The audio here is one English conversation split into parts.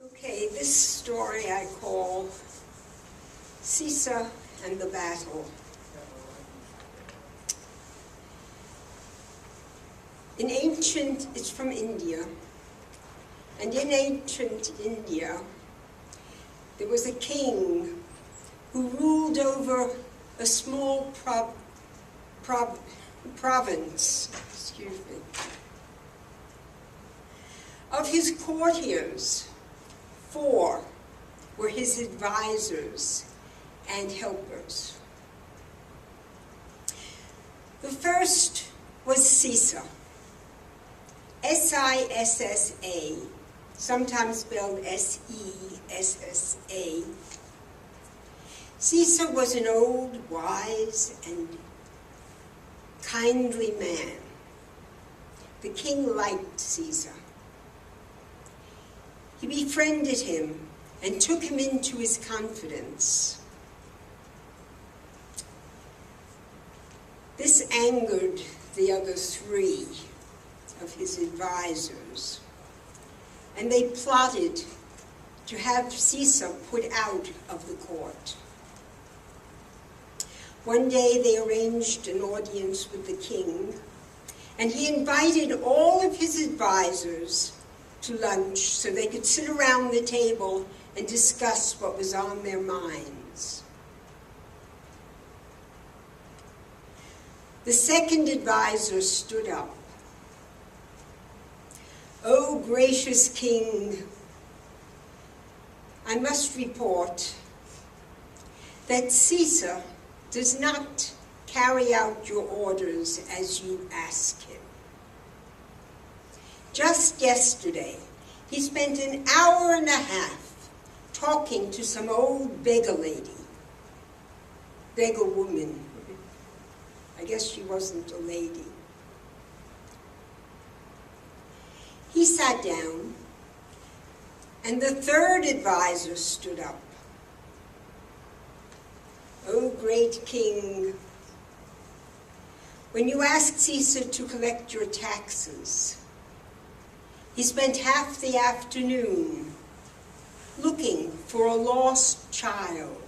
Okay, this story I call Sissa and the Battle. It's from India, and in ancient India, there was a king who ruled over a small province, Of his courtiers, 4 were his advisors and helpers. The first was Sissa, S-I-S-S-A, sometimes spelled S-E-S-S-A. Sissa was an old, wise, and kindly man. The king liked Sissa. He befriended him and took him into his confidence. This angered the other 3 of his advisors, and they plotted to have Sissa put out of the court. One day they arranged an audience with the king, and he invited all of his advisors to lunch so they could sit around the table and discuss what was on their minds. The second advisor stood up. "O gracious king, I must report that Sissa does not carry out your orders as you ask him. Just yesterday, he spent an hour and a half talking to some old beggar woman. I guess she wasn't a lady. He sat down, and the third advisor stood up. O great king, when you asked Sissa to collect your taxes, he spent half the afternoon looking for a lost child."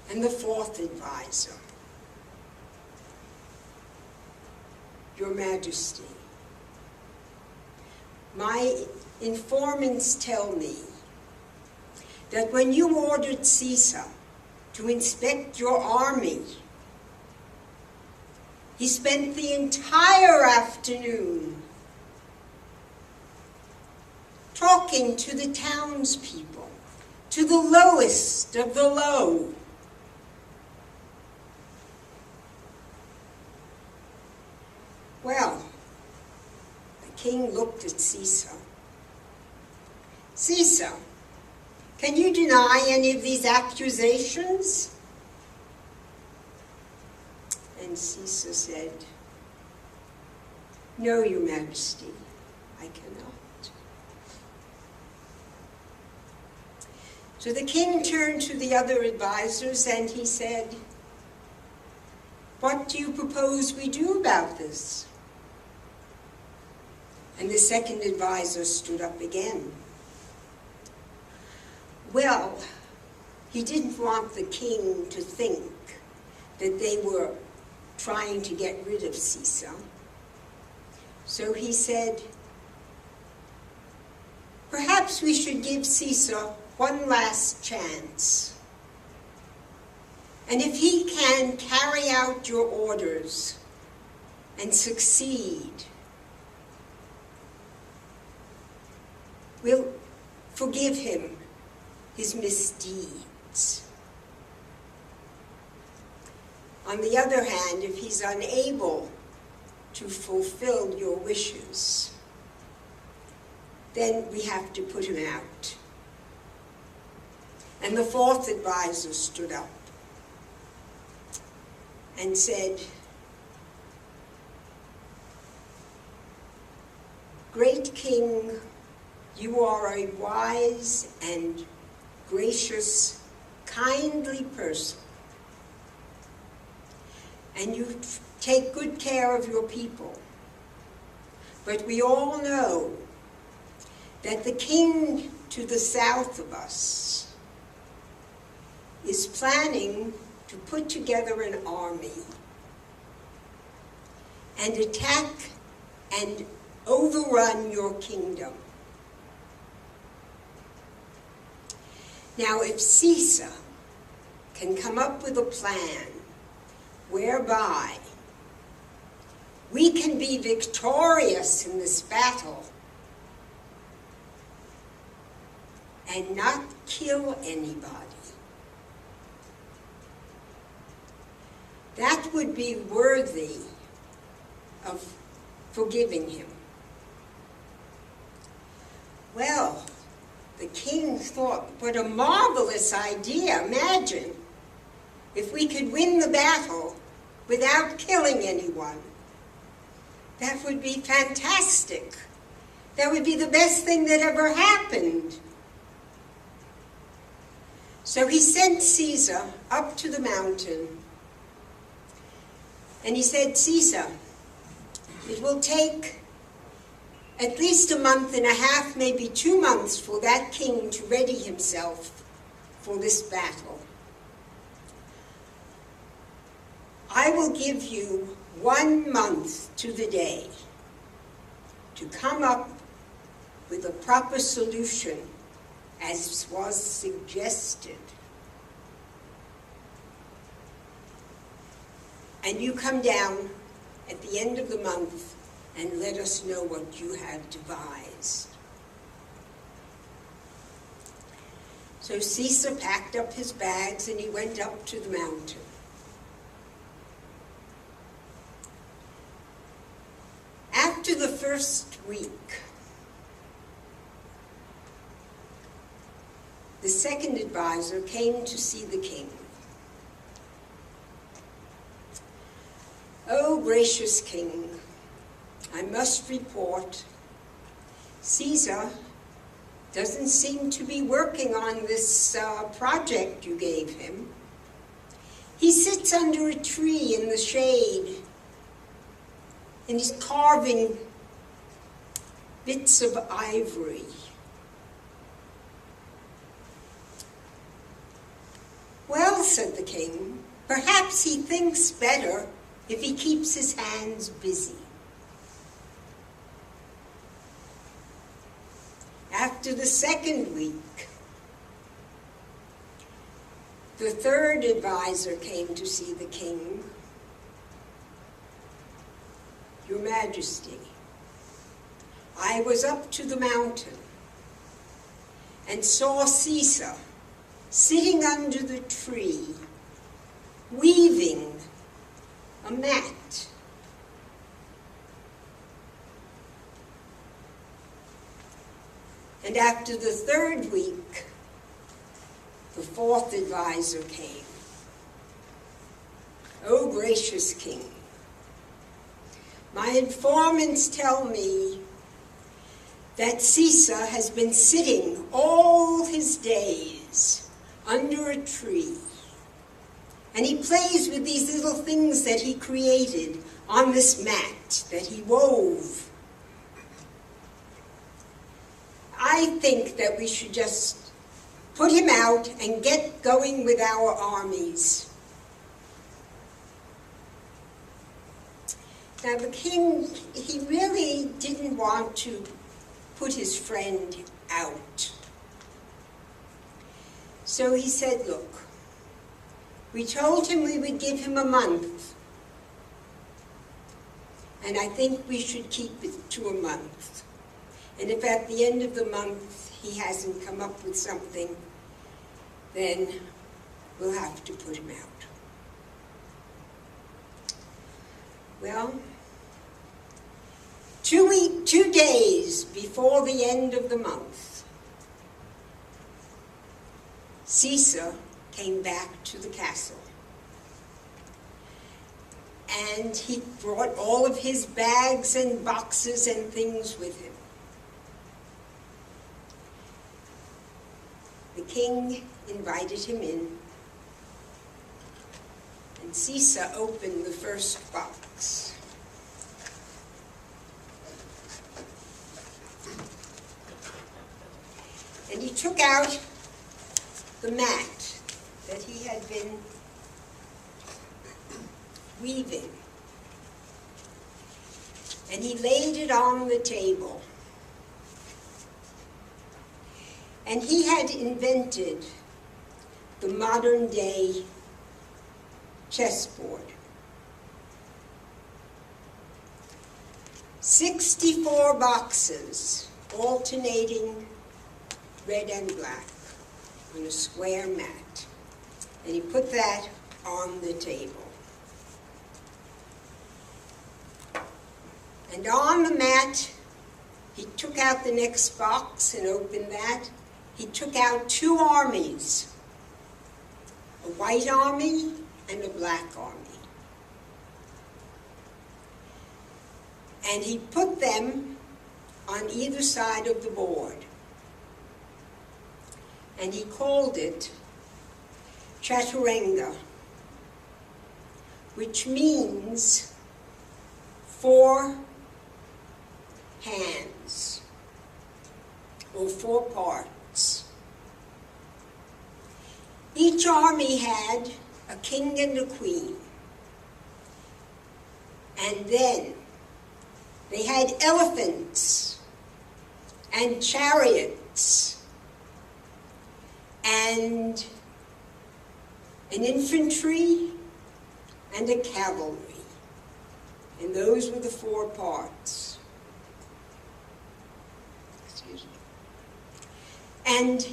And the fourth advisor, "Your Majesty, my informants tell me that when you ordered Sissa to inspect your army, he spent the entire afternoon talking to the townspeople, to the lowest of the low. Well, the king looked at Sissa. "Sissa, can you deny any of these accusations?" And Sissa said, "No, Your Majesty, I cannot." So the king turned to the other advisors and he said, "What do you propose we do about this?" And the second advisor stood up again. Well, he didn't want the king to think that they were trying to get rid of Sissa. So he said, "Perhaps we should give Sissa one last chance. And if he can carry out your orders and succeed, we'll forgive him his misdeeds. On the other hand, if he's unable to fulfill your wishes, then we have to put him out." And the fourth advisor stood up and said, "Great king, you are a wise and gracious, kindly person, and you take good care of your people. But we all know that the king to the south of us is planning to put together an army and attack and overrun your kingdom. Now, if Sissa can come up with a plan whereby we can be victorious in this battle and not kill anybody, that would be worthy of forgiving him. Well, the king thought, what a marvelous idea. Imagine if we could win the battle without killing anyone. That would be fantastic. That would be the best thing that ever happened. So he sent Sissa up to the mountain, and he said, Sissa, it will take at least a month and a half, maybe 2 months, for that king to ready himself for this battle. I will give you 1 month to the day to come up with a proper solution as was suggested. And you come down at the end of the month and let us know what you have devised. So Sissa packed up his bags and he went up to the mountain. After the first week, the second advisor came to see the king. Oh, gracious king, I must report, Sissa doesn't seem to be working on this project you gave him. He sits under a tree in the shade, and he's carving bits of ivory. Well, said the king, perhaps he thinks better if he keeps his hands busy. After the second week, the third advisor came to see the king. Your Majesty, I was up to the mountain and saw Sissa sitting under the tree, weaving a mat. And after the third week, the fourth advisor came. Oh, gracious king, my informants tell me that Sissa has been sitting all his days under a tree, and he plays with these little things that he created on this mat that he wove. I think that we should just put him out and get going with our armies. Now the king, he really didn't want to put his friend out. So he said, look, we told him we would give him a month, and I think we should keep it to a month. And if at the end of the month he hasn't come up with something, then we'll have to put him out. Well, 2 days before the end of the month, Sissa came back to the castle. And he brought all of his bags and boxes and things with him. The king invited him in, and Sissa opened the first box. And he took out the mat that he had been weaving, and he laid it on the table. And he had invented the modern day chessboard. 64 boxes, alternating red and black, on a square mat. And he put that on the table. And on the mat, he took out the next box and opened that. He took out 2 armies, a white army and a black army. And he put them on either side of the board. And he called it Chaturanga, which means 4 hands, or 4 parts. Each army had a king and a queen. And then they had elephants and chariots and an infantry and a cavalry. And those were the 4 parts. Excuse me. And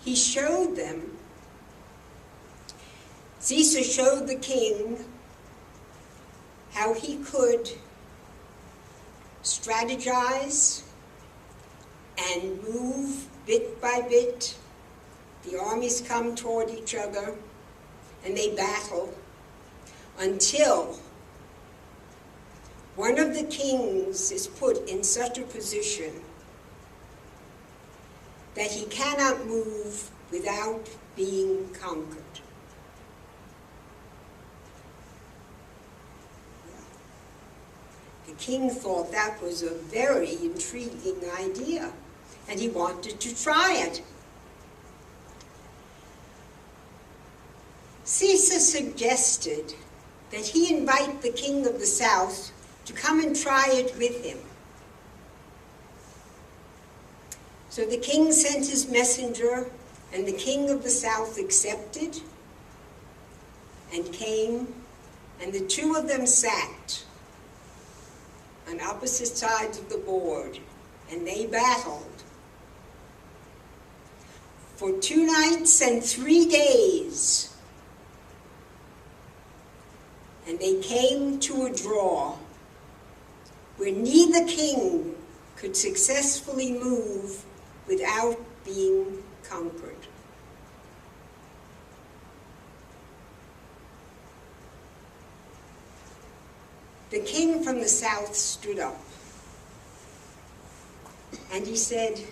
he showed them, Sissa showed the king how he could strategize and move bit by bit. The armies come toward each other and they battle until one of the kings is put in such a position that he cannot move without being conquered. The king thought that was a very intriguing idea, and he wanted to try it. Sissa suggested that he invite the king of the south to come and try it with him. So the king sent his messenger, and the king of the south accepted and came, and the 2 of them sat on opposite sides of the board, and they battled for 2 nights and 3 days. And they came to a draw where neither king could successfully move without being conquered. The king from the south stood up, and he said,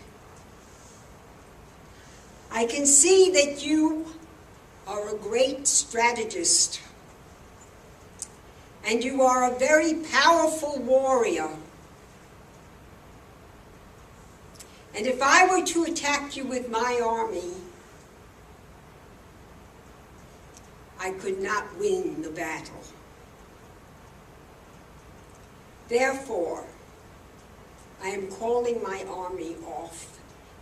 "I can see that you are a great strategist, and you are a very powerful warrior. And if I were to attack you with my army, I could not win the battle. Therefore, I am calling my army off,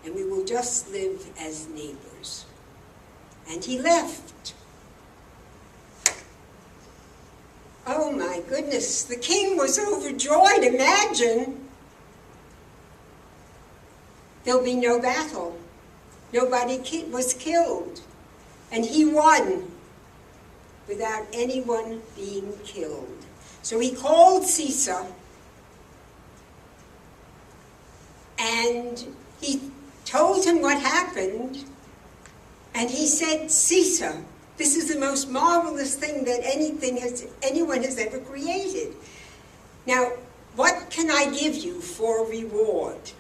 and we will just live as neighbors." And he left. Oh my goodness, the king was overjoyed. Imagine, there'll be no battle. Nobody was killed. And he won without anyone being killed. So he called Sissa, and he told him what happened, and he said, "Sissa, this is the most marvelous thing that anyone has ever created. Now, what can I give you for a reward?"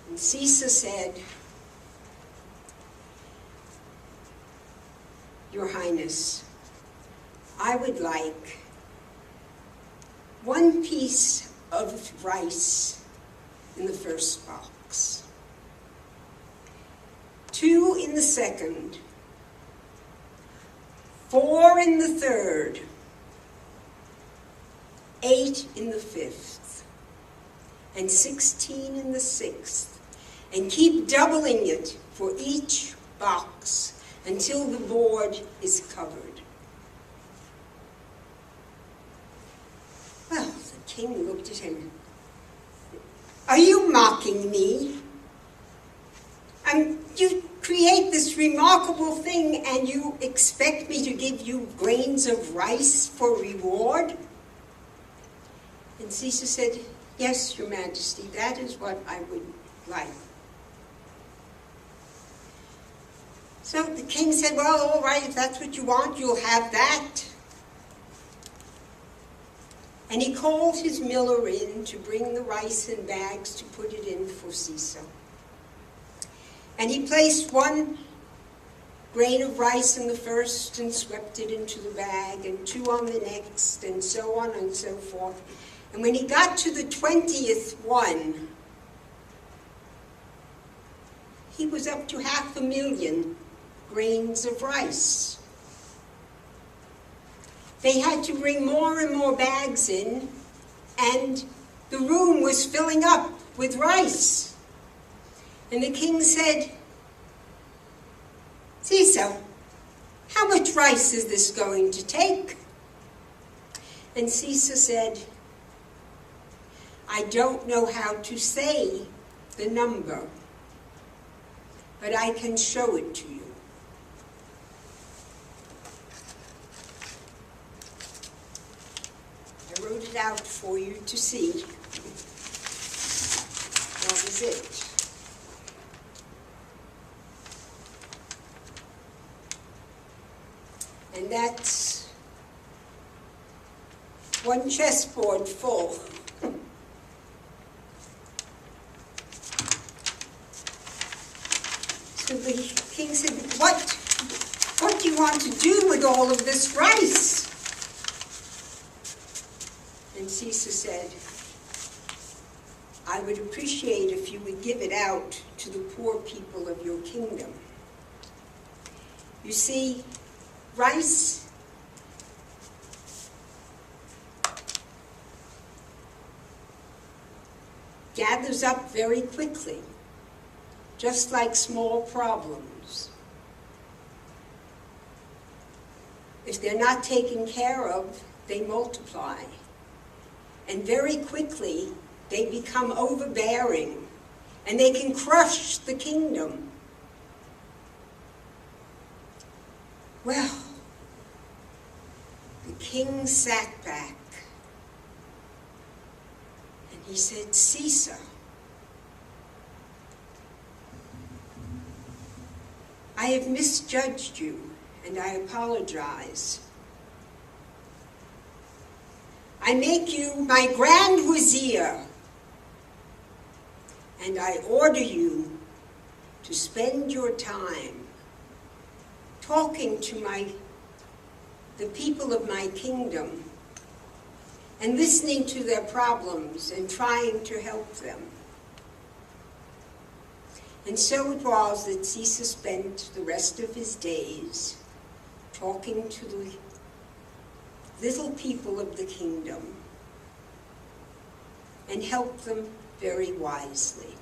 And Sissa said, "Your Highness, I would like 1 piece of rice in the first box, 2 in the second, 4 in the third, 8 in the fifth, and 16 in the sixth, and keep doubling it for each box until the board is covered. Well, the king looked at him. Are you mocking me? You create this remarkable thing and you expect me to give you grains of rice for reward? And Sissa said, yes, Your Majesty, that is what I would like. So the king said, well, all right, if that's what you want, you'll have that. And he called his miller in to bring the rice in bags to put it in for Sissa. And he placed 1 grain of rice in the first and swept it into the bag, and 2 on the next, and so on and so forth. And when he got to the 20th one, he was up to 500,000 grains of rice. They had to bring more and more bags in, and the room was filling up with rice. And the king said, Sissa, how much rice is this going to take? And Sissa said, I don't know how to say the number, but I can show it to you. I wrote it out for you to see. That was it. And that's 1 chessboard full. So the king said, what do you want to do with all of this rice? And Sissa said, I would appreciate if you would give it out to the poor people of your kingdom. You see, rice gathers up very quickly, just like small problems. If they're not taken care of, they multiply. And very quickly, they become overbearing, and they can crush the kingdom. Well, the king sat back, and he said, Sissa, I have misjudged you, and I apologize. I make you my Grand Vizier, and I order you to spend your time talking to the people of my kingdom and listening to their problems and trying to help them. And so it was that Sissa spent the rest of his days talking to the little people of the kingdom and helped them very wisely.